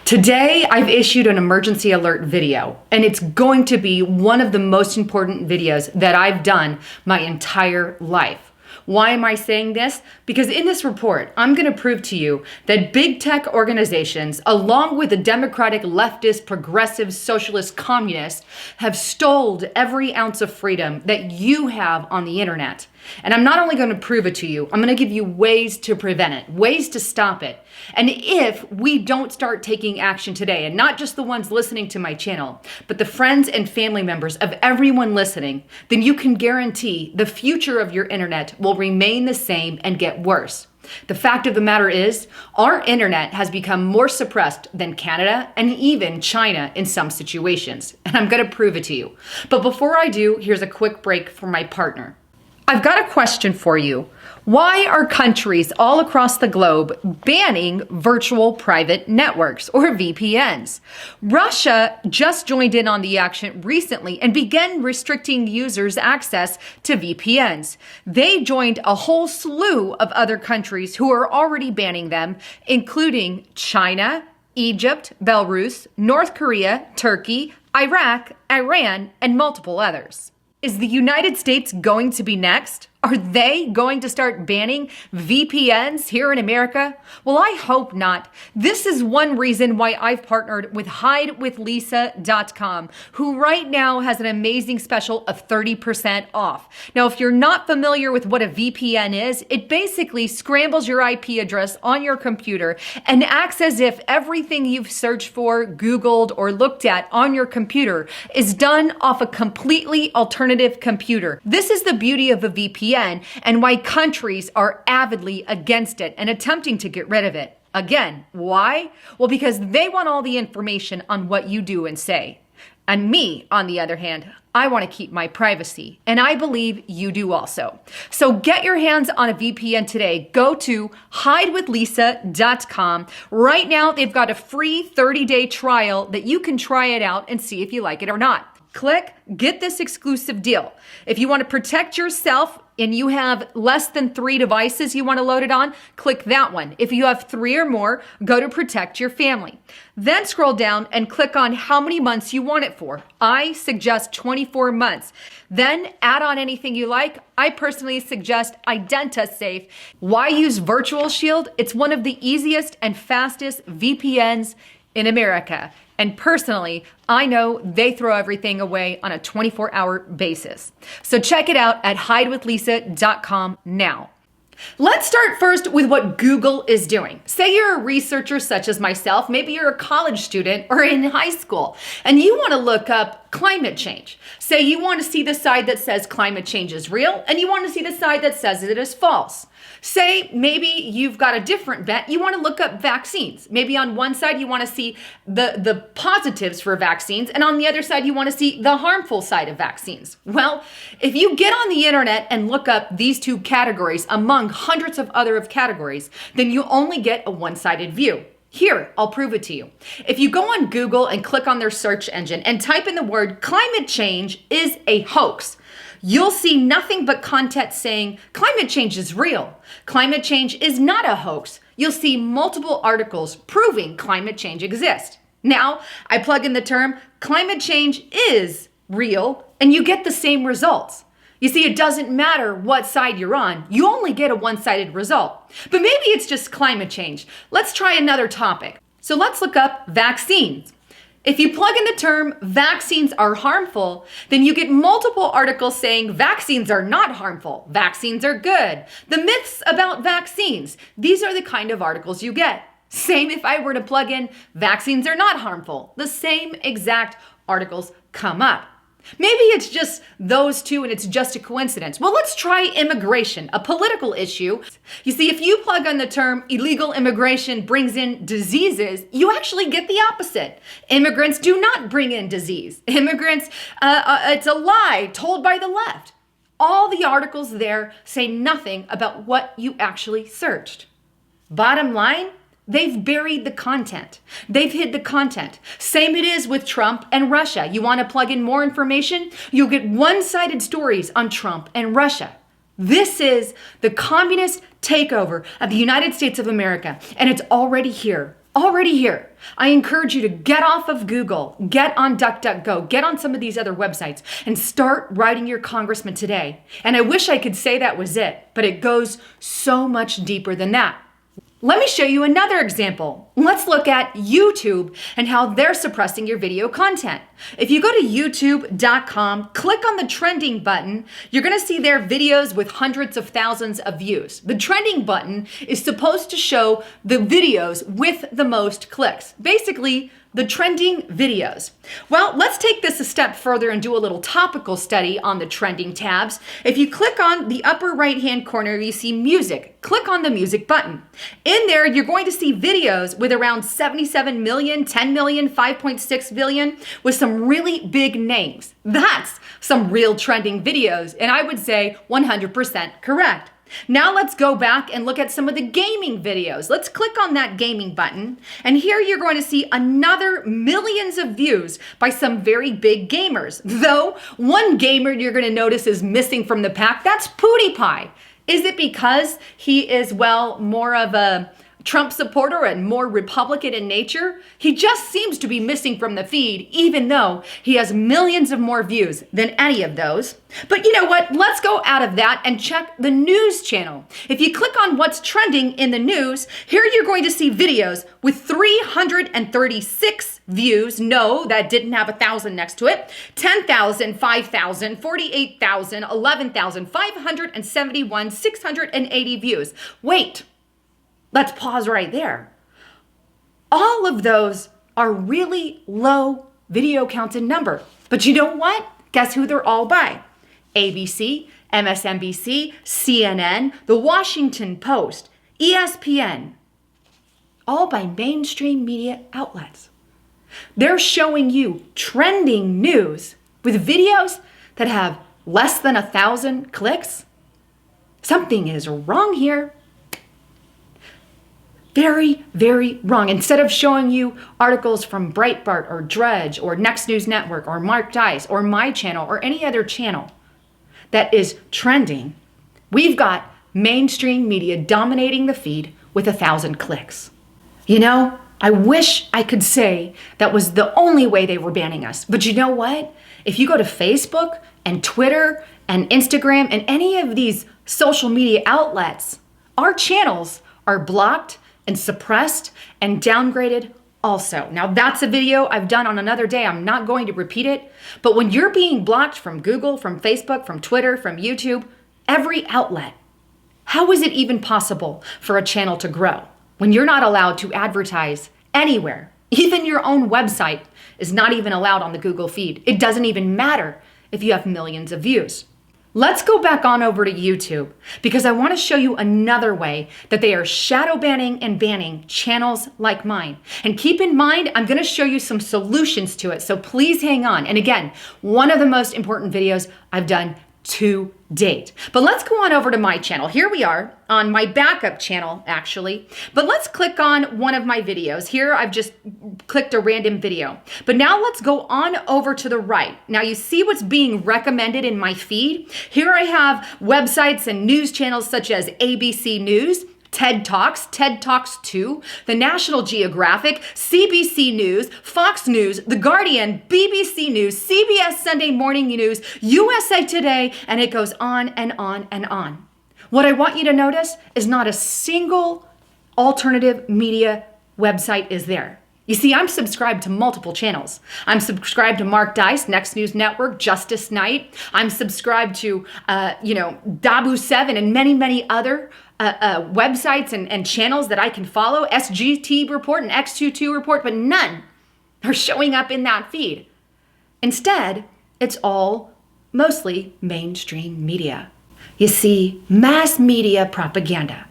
Today, I've issued an emergency alert video, and it's going to be one of the most important videos that I've done my entire life. Why am I saying this? Because in this report, I'm going to prove to you that big tech organizations, along with the democratic, leftist, progressive, socialist, communists, have stole every ounce of freedom that you have on the internet. And I'm not only going to prove it to you, I'm going to give you ways to prevent it, ways to stop it. And if we don't start taking action today, and not just the ones listening to my channel, but the friends and family members of everyone listening, then you can guarantee the future of your internet will remain the same and get worse. The fact of the matter is, our internet has become more suppressed than Canada and even China in some situations. And I'm going to prove it to you. But before I do, here's a quick break from my partner. I've got a question for you. Why are countries all across the globe banning virtual private networks, or VPNs? Russia just joined in on the action recently and began restricting users' access to VPNs. They joined a whole slew of other countries who are already banning them, including China, Egypt, Belarus, North Korea, Turkey, Iraq, Iran, and multiple others. Is the United States going to be next? Are they going to start banning VPNs here in America? Well, I hope not. This is one reason why I've partnered with HideWithLisa.com, who right now has an amazing special of 30% off. Now, if you're not familiar with what a VPN is, it basically scrambles your IP address on your computer and acts as if everything you've searched for, Googled, or looked at on your computer is done off a completely alternative computer. This is the beauty of a VPN. And why countries are avidly against it and attempting to get rid of it. Again, why? Well, because they want all the information on what you do and say. And me, on the other hand, I want to keep my privacy, and I believe you do also. So get your hands on a VPN today. Go to HideWithLisa.com. Right now, they've got a free 30-day trial that you can try it out and see if you like it or not. Click, get this exclusive deal. If you want to protect yourself and you have less than 3 devices you want to load it on, click that one. If you have 3 or more, go to protect your family. Then scroll down and click on how many months you want it for. I suggest 24 months. Then add on anything you like. I personally suggest IdentaSafe. Why use Virtual Shield? It's one of the easiest and fastest VPNs in America. And personally, I know they throw everything away on a 24-hour basis. So check it out at HideWithLisa.com now. Let's start first with what Google is doing. Say you're a researcher such as myself, maybe you're a college student or in high school, and you want to look up climate change. Say you want to see the side that says climate change is real, and you want to see the side that says it is false. Say maybe you've got a different bet. You want to look up vaccines. Maybe on one side you want to see the positives for vaccines, and on the other side you want to see the harmful side of vaccines. Well, if you get on the internet and look up these two categories among hundreds of other categories, then you only get a one-sided view. Here, I'll prove it to you. If you go on Google and click on their search engine and type in the word climate change is a hoax, you'll see nothing but content saying climate change is real. Climate change is not a hoax. You'll see multiple articles proving climate change exists. Now, I plug in the term climate change is real and you get the same results. You see, it doesn't matter what side you're on. You only get a one-sided result. But maybe it's just climate change. Let's try another topic. So let's look up vaccines. If you plug in the term vaccines are harmful, then you get multiple articles saying vaccines are not harmful, vaccines are good, the myths about vaccines. These are the kind of articles you get. Same if I were to plug in vaccines are not harmful, the same exact articles come up. Maybe it's just those two and it's just a coincidence. Well, let's try immigration, a political issue. You see, if you plug on the term illegal immigration brings in diseases, you actually get the opposite. Immigrants do not bring in disease. Immigrants, it's a lie told by the left. All the articles there say nothing about what you actually searched. Bottom line, they've buried the content. They've hid the content. Same it is with Trump and Russia. You want to plug in more information? You'll get one-sided stories on Trump and Russia. This is the communist takeover of the United States of America, and it's already here. already here. I encourage you to get off of Google, get on DuckDuckGo, get on some of these other websites, and start writing your congressman today. And I wish I could say that was it, but it goes so much deeper than that. Let me show you another example. Let's look at YouTube and how they're suppressing your video content. If you go to youtube.com, click on the trending button, you're gonna see their videos with hundreds of thousands of views. The trending button is supposed to show the videos with the most clicks. Basically, the trending videos. Well, let's take this a step further and do a little topical study on the trending tabs. If you click on the upper right-hand corner, you see music. Click on the music button. In there, you're going to see videos with around 77 million, 10 million, 5.6 billion with some really big names. That's some real trending videos, and I would say 100% correct. Now let's go back and look at some of the gaming videos. Let's click on that gaming button. And here you're going to see another millions of views by some very big gamers. Though one gamer you're going to notice is missing from the pack. That's PewDiePie. Is it because he is, well, more of a Trump supporter and more Republican in nature? He just seems to be missing from the feed, even though he has millions of more views than any of those. But you know what? Let's go out of that and check the news channel. If you click on what's trending in the news, here you're going to see videos with 336 views. No, that didn't have 1,000 next to it. 10,000, 5,000, 48,000, 11,000, 571, 680 views. Wait. Let's pause right there. All of those are really low video counts in number. But you know what? Guess who they're all by? ABC, MSNBC, CNN, The Washington Post, ESPN. All by mainstream media outlets. They're showing you trending news with videos that have less than 1,000 clicks. Something is wrong here. Very, very wrong. Instead of showing you articles from Breitbart or Drudge or Next News Network or Mark Dice or my channel or any other channel that is trending, we've got mainstream media dominating the feed with 1,000 clicks. You know, I wish I could say that was the only way they were banning us. But you know what? If you go to Facebook and Twitter and Instagram and any of these social media outlets, our channels are blocked and suppressed and downgraded also. Now that's a video I've done on another day. I'm not going to repeat it. But when you're being blocked from Google, from Facebook, from Twitter, from YouTube, every outlet, how is it even possible for a channel to grow when you're not allowed to advertise anywhere? Even your own website is not even allowed on the Google feed. It doesn't even matter if you have millions of views. Let's go back on over to YouTube because I want to show you another way that they are shadow banning and banning channels like mine. And keep in mind, I'm going to show you some solutions to it. So please hang on. And again, one of the most important videos I've done to date. But let's go on over to my channel. Here we are on my backup channel, actually. But let's click on one of my videos. Here, I've just clicked a random video. But now let's go on over to the right. Now you see what's being recommended in my feed? Here I have websites and news channels such as ABC News, TED Talks 2, the National Geographic, CBC News, Fox News, The Guardian, BBC News, CBS Sunday Morning News, USA Today, and it goes on and on and on. What I want you to notice is not a single alternative media website is there. You see, I'm subscribed to multiple channels. I'm subscribed to Mark Dice, Next News Network, Justice Night. I'm subscribed to, Dabu7 and many, many other websites and channels that I can follow, SGT Report and X22 Report, but none are showing up in that feed. Instead, it's all mostly mainstream media. You see, mass media propaganda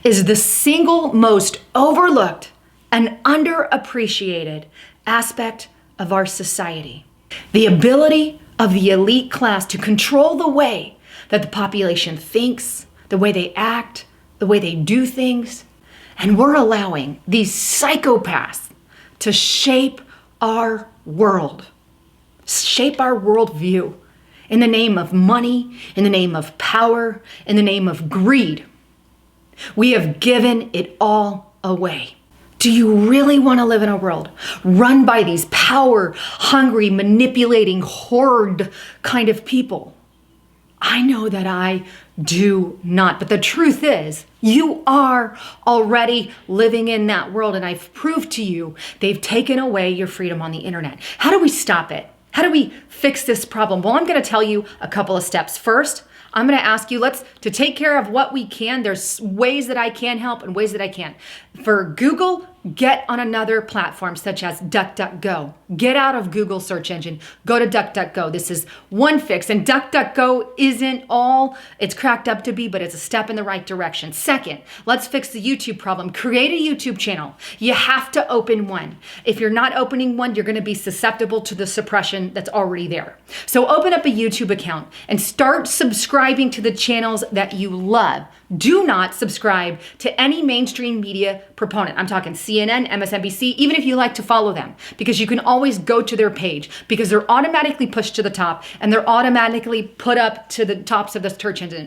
is the single most overlooked and underappreciated aspect of our society. The ability of the elite class to control the way that the population thinks, the way they act, the way they do things. And we're allowing these psychopaths to shape our world, shape our worldview in the name of money, in the name of power, in the name of greed. We have given it all away. Do you really want to live in a world run by these power-hungry, manipulating, horde kind of people? I know that I do not. But the truth is, you are already living in that world. And I've proved to you, they've taken away your freedom on the internet. How do we stop it? How do we fix this problem? Well, I'm going to tell you a couple of steps. First, I'm going to ask you to take care of what we can. There's ways that I can help and ways that I can't. For Google, get on another platform such as DuckDuckGo. Get out of Google search engine. Go to DuckDuckGo. This is one fix. And DuckDuckGo isn't all it's cracked up to be, but it's a step in the right direction. Second, let's fix the YouTube problem. Create a YouTube channel. You have to open one. If you're not opening one, you're going to be susceptible to the suppression that's already there. So open up a YouTube account and start subscribing to the channels that you love. Do not subscribe to any mainstream media proponent. I'm talking CNN, MSNBC, even if you like to follow them, because you can always go to their page because they're automatically pushed to the top and they're automatically put up to the tops of the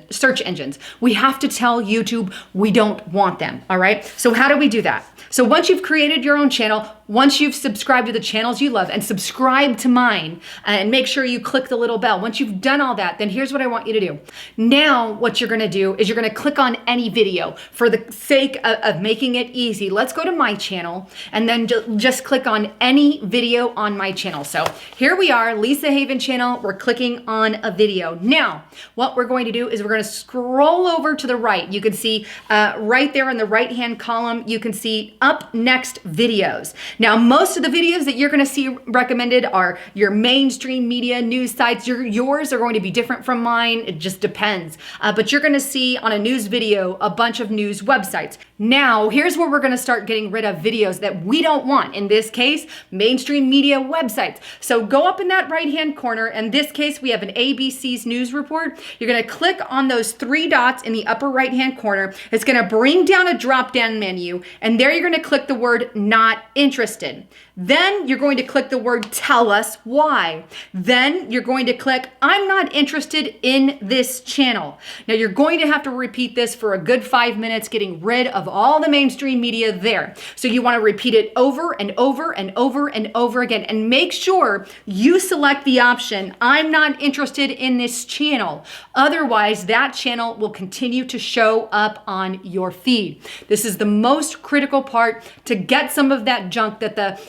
search engines. We have to tell YouTube we don't want them, all right? So how do we do that? So once you've created your own channel, once you've subscribed to the channels you love and subscribe to mine and make sure you click the little bell. Once you've done all that, then here's what I want you to do. Now, what you're gonna do is you're gonna click on any video for the sake of making it easy. Let's go to my channel and then just click on any video on my channel. So here we are, Lisa Haven channel. We're clicking on a video. Now, what we're going to do is we're gonna scroll over to the right. You can see right there in the right-hand column, you can see up next videos. Now, most of the videos that you're gonna see recommended are your mainstream media news sites. Yours are going to be different from mine. It just depends. But you're gonna see on a news video a bunch of news websites. Now, here's where we're gonna start getting rid of videos that we don't want. In this case, mainstream media websites. So go up in that right-hand corner. In this case, we have an ABC's news report. You're gonna click on those three dots in the upper right-hand corner. It's gonna bring down a drop-down menu, and there you're gonna click the word not interested. Then you're going to click the word tell us why. Then you're going to click I'm not interested in this channel. Now you're going to have to repeat this for a good 5 minutes, getting rid of all the mainstream media there. So you want to repeat it over and over and over and over again, and make sure you select the option I'm not interested in this channel. Otherwise, that channel will continue to show up on your feed. This is the most critical part to get some of that junk that the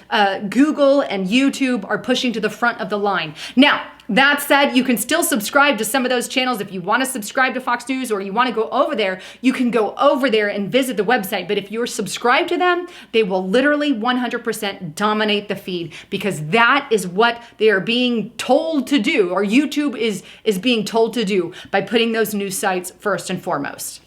Google and YouTube are pushing to the front of the line. Now, that said, you can still subscribe to some of those channels. If you want to subscribe to Fox News or you want to go over there, you can go over there and visit the website. But if you're subscribed to them, they will literally 100% dominate the feed, because that is what they are being told to do, or YouTube is being told to do by putting those news sites first and foremost.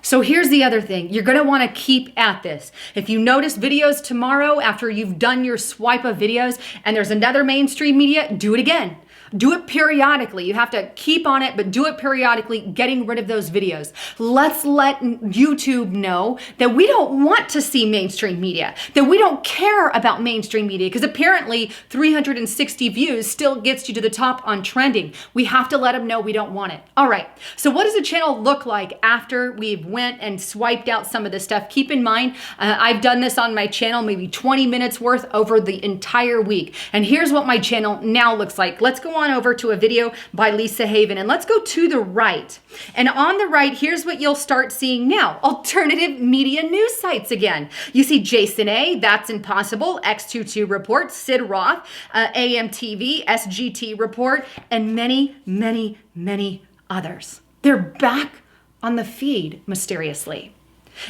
So here's the other thing. You're gonna wanna keep at this. If you notice videos tomorrow after you've done your swipe of videos and there's another mainstream media, do it again. Do it periodically. You have to keep on it, but do it periodically, getting rid of those videos. Let's let YouTube know that we don't want to see mainstream media, that we don't care about mainstream media, because apparently 360 views still gets you to the top on trending. We have to let them know we don't want it. All right, so what does a channel look like after we've went and swiped out some of this stuff? Keep in mind, I've done this on my channel, maybe 20 minutes worth over the entire week. And here's what my channel now looks like. Let's go on over to a video by Lisa Haven, and let's go to the right. And on the right, here's what you'll start seeing now. Alternative media news sites again. You see Jason A, That's Impossible, X22 Report, Sid Roth, AMTV, SGT Report, and many, many, many others. They're back on the feed mysteriously.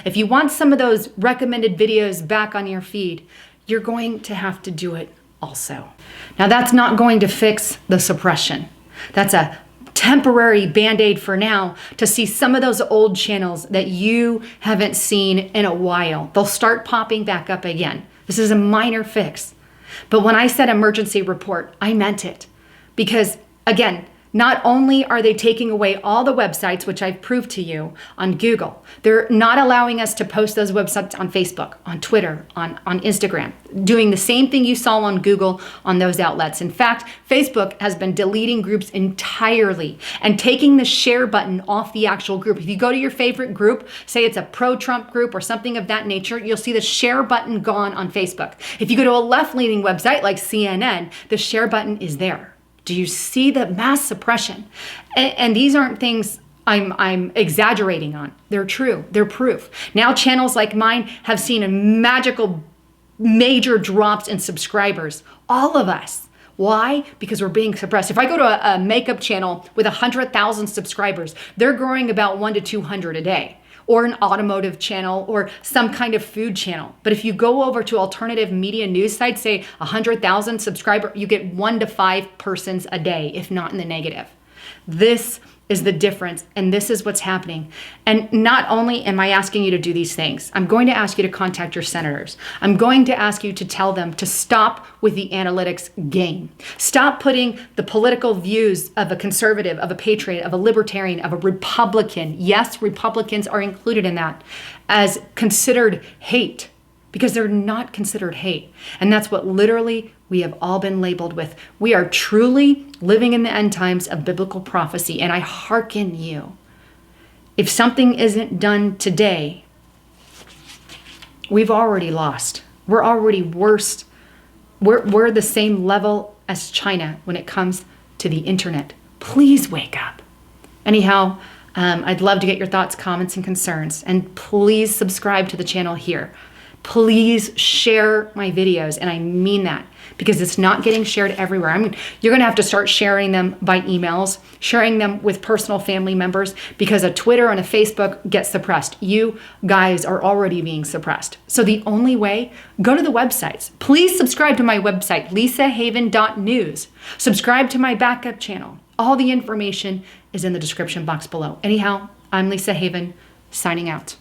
If you want some of those recommended videos back on your feed, you're going to have to do it also. Now, that's not going to fix the suppression. That's a temporary band-aid for now to see some of those old channels that you haven't seen in a while. They'll start popping back up again. This is a minor fix. But when I said emergency report, I meant it. Because, again, Not only are they taking away all the websites, which I've proved to you on Google, they're not allowing us to post those websites on Facebook, on Twitter, on Instagram, doing the same thing you saw on Google on those outlets. In fact, Facebook has been deleting groups entirely and taking the share button off the actual group. If you go to your favorite group, say it's a pro-Trump group or something of that nature, you'll see the share button gone on Facebook. If you go to a left-leaning website like CNN, the share button is there. Do you see the mass suppression? And these aren't things I'm exaggerating on. They're true. They're proof. Now channels like mine have seen a magical major drops in subscribers. All of us. Why? Because we're being suppressed. If I go to a makeup channel with 100,000 subscribers, they're growing about 1 to 200 a day. Or an automotive channel or some kind of food channel. But if you go over to alternative media news sites, say 100,000 subscribers, you get 1 to 5 persons a day, if not in the negative. This is the difference, and this is what's happening. And not only am I asking you to do these things, I'm going to ask you to contact your senators. I'm going to ask you to tell them to stop with the analytics game. Stop putting the political views of a conservative, of a patriot, of a libertarian, of a Republican, yes, Republicans are included in that, as considered hate, because they're not considered hate. And that's what literally we have all been labeled with. We are truly living in the end times of biblical prophecy. And I hearken you. If something isn't done today, we've already lost. We're already worse. We're the same level as China when it comes to the internet. Please wake up. Anyhow, I'd love to get your thoughts, comments, and concerns. And please subscribe to the channel here. Please share my videos, and I mean that, because it's not getting shared everywhere. I mean, you're gonna have to start sharing them by emails, sharing them with personal family members, because a Twitter and a Facebook gets suppressed. You guys are already being suppressed. So the only way, go to the websites. Please subscribe to my website, lisahaven.news. Subscribe to my backup channel. All the information is in the description box below. Anyhow, I'm Lisa Haven, signing out.